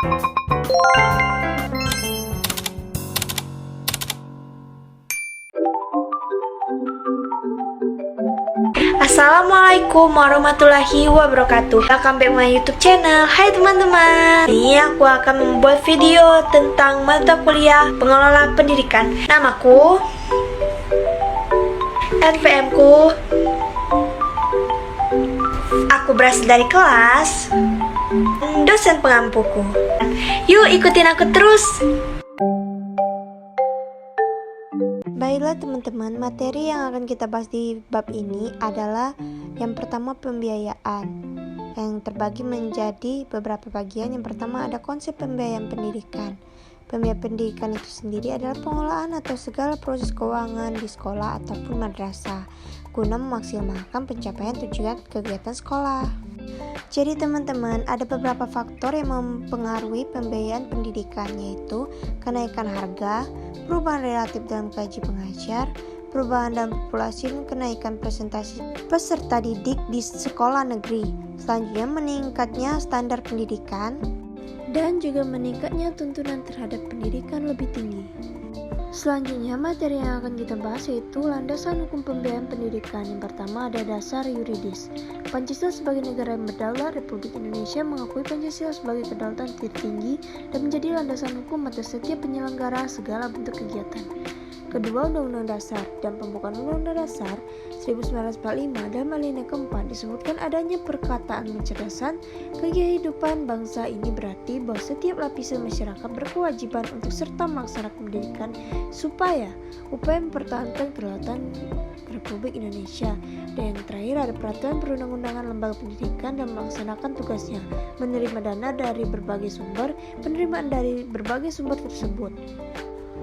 Assalamualaikum warahmatullahi wabarakatuh. Welcome back my YouTube channel. Hai teman-teman. Ini aku akan membuat video tentang mata kuliah pengelola pendidikan. Namaku, NPM ku, aku berasal dari kelas, dosen pengampuku. Yuk ikutin aku terus. Baiklah teman-teman, materi yang akan kita bahas di bab ini adalah yang pertama pembiayaan, yang terbagi menjadi beberapa bagian. Yang pertama ada konsep pembiayaan pendidikan. Pembiayaan pendidikan itu sendiri adalah pengelolaan atau segala proses keuangan di sekolah ataupun madrasah guna memaksimalkan pencapaian tujuan kegiatan sekolah. Jadi teman-teman, ada beberapa faktor yang mempengaruhi pembiayaan pendidikan, yaitu kenaikan harga, perubahan relatif dalam gaji pengajar, perubahan dalam populasi, dan kenaikan presentasi peserta didik di sekolah negeri. Selanjutnya meningkatnya standar pendidikan dan juga meningkatnya tuntunan terhadap pendidikan lebih tinggi. Selanjutnya materi yang akan kita bahas yaitu landasan hukum pembiayaan pendidikan. Yang pertama ada dasar yuridis. Pancasila sebagai negara yang berdaulat, Republik Indonesia mengakui Pancasila sebagai kedaulatan tertinggi dan menjadi landasan hukum atas setiap penyelenggara segala bentuk kegiatan. Kedua, Undang-Undang Dasar dan pembukaan Undang-Undang Dasar 1945 dalam alinea keempat disebutkan adanya perkataan pencerdasan kehidupan bangsa. Ini berarti bahwa setiap lapisan masyarakat berkewajiban untuk serta melaksanakan pendidikan supaya upaya mempertahankan kedaulatan Republik Indonesia. Dan yang terakhir ada peraturan perundang-undangan lembaga pendidikan dan melaksanakan tugasnya, menerima dana dari berbagai sumber, penerimaan dari berbagai sumber tersebut.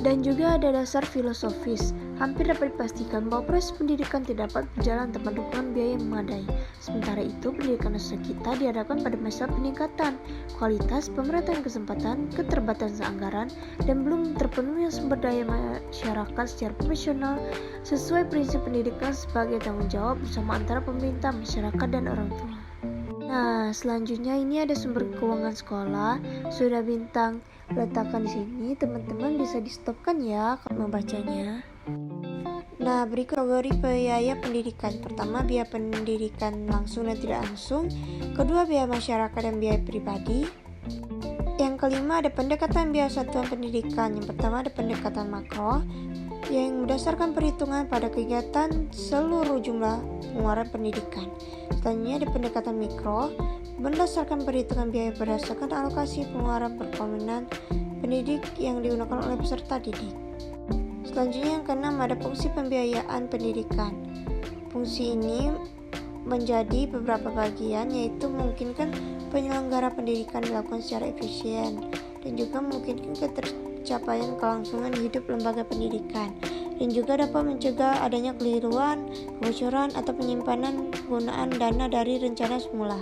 Dan juga ada dasar filosofis. Hampir dapat dipastikan bahwa proses pendidikan tidak dapat berjalan tanpa dukungan biaya yang memadai. Sementara itu, pendidikan nasional kita dihadapkan pada masalah peningkatan kualitas, pemerataan kesempatan, keterbatasan anggaran, dan belum terpenuhnya sumber daya masyarakat secara profesional sesuai prinsip pendidikan sebagai tanggung jawab bersama antara pemerintah, masyarakat, dan orang tua. Nah, selanjutnya ini ada sumber keuangan sekolah. Sudah bintang letakkan di sini, teman-teman bisa di-stopkan ya membacanya. Nah, berikut kategori biaya pendidikan. Pertama, biaya pendidikan langsung dan tidak langsung. Kedua, biaya masyarakat dan biaya pribadi. Yang kelima, ada pendekatan biaya satuan pendidikan. Yang pertama, ada pendekatan makro yang berdasarkan perhitungan pada kegiatan seluruh jumlah pengeluaran pendidikan. Selanjutnya ada pendekatan mikro berdasarkan perhitungan biaya berdasarkan alokasi pengeluaran per komponen pendidik yang digunakan oleh peserta didik. Selanjutnya yang keenam ada fungsi pembiayaan pendidikan. Fungsi ini menjadi beberapa bagian, yaitu memungkinkan penyelenggara pendidikan dilakukan secara efisien dan juga memungkinkan ketercapaian kelangsungan hidup lembaga pendidikan, dan juga dapat mencegah adanya keliruan, kebocoran, atau penyimpanan penggunaan dana dari rencana semula.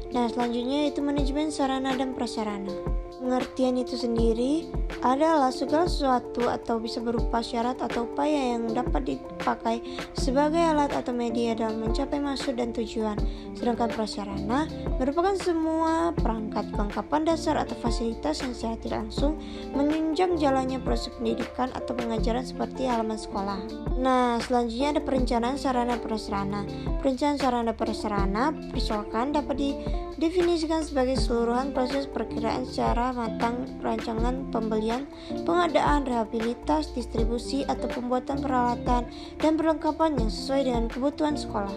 Nah, selanjutnya itu manajemen sarana dan prasarana. Pengertian itu sendiri adalah segala sesuatu atau bisa berupa syarat atau upaya yang dapat dipakai sebagai alat atau media dalam mencapai maksud dan tujuan. Sedangkan prasarana merupakan semua perangkat kelengkapan dasar atau fasilitas yang secara tidak langsung menunjang jalannya proses pendidikan atau pengajaran seperti halaman sekolah. Nah, selanjutnya ada perencanaan sarana prasarana. Perencanaan sarana prasarana persoalkan dapat didefinisikan sebagai keseluruhan proses perkiraan secara matang rancangan pembelian, pengadaan, rehabilitas, distribusi, atau pembuatan peralatan dan perlengkapan yang sesuai dengan kebutuhan sekolah.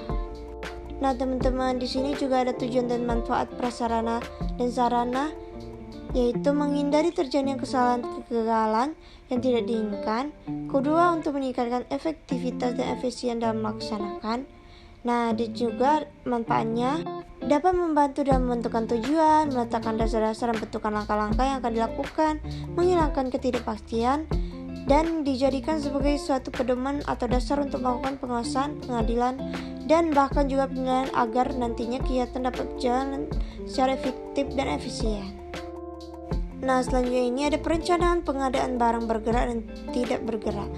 Nah, teman-teman, di sini juga ada tujuan dan manfaat prasarana dan sarana, yaitu menghindari terjadinya kegagalan yang tidak diinginkan. Kedua, untuk meningkatkan efektivitas dan efisien dalam melaksanakan. Nah, dan juga manfaatnya dapat membantu dalam menentukan tujuan, meletakkan dasar-dasar dan bentukan langkah-langkah yang akan dilakukan, menghilangkan ketidakpastian, dan dijadikan sebagai suatu pedoman atau dasar untuk melakukan pengawasan, pengadilan, dan bahkan juga penilaian agar nantinya kegiatan dapat berjalan secara efektif dan efisien. Nah, selanjutnya ini ada perencanaan pengadaan barang bergerak dan tidak bergerak.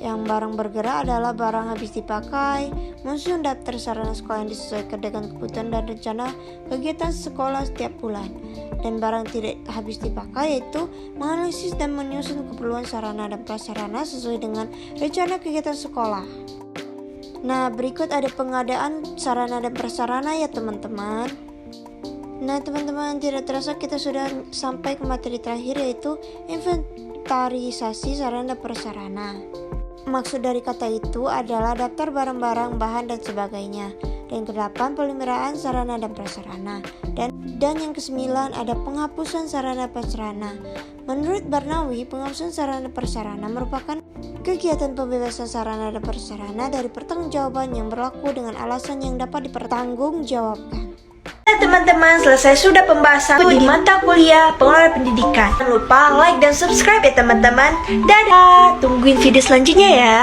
Yang barang bergerak adalah barang habis dipakai, menyusun daftar sarana sekolah yang disesuaikan dengan kebutuhan dan rencana kegiatan sekolah setiap bulan. Dan barang tidak habis dipakai yaitu menganalisis dan menyusun keperluan sarana dan prasarana sesuai dengan rencana kegiatan sekolah. Nah, berikut ada pengadaan sarana dan prasarana ya teman-teman. Nah teman-teman, tidak terasa kita sudah sampai ke materi terakhir yaitu inventarisasi sarana dan prasarana. Maksud dari kata itu adalah daftar barang-barang, bahan, dan sebagainya. Dan ke-8 pemeliharaan sarana dan prasarana. Dan yang ke-9 ada penghapusan sarana prasarana. Menurut Barnawi, penghapusan sarana prasarana merupakan kegiatan pembebasan sarana dan prasarana dari pertanggungjawaban yang berlaku dengan alasan yang dapat dipertanggungjawabkan. Nah teman-teman, selesai sudah pembahasan di mata kuliah pengelolaan pendidikan. Jangan lupa like dan subscribe ya teman-teman. Dadah, tungguin video selanjutnya ya.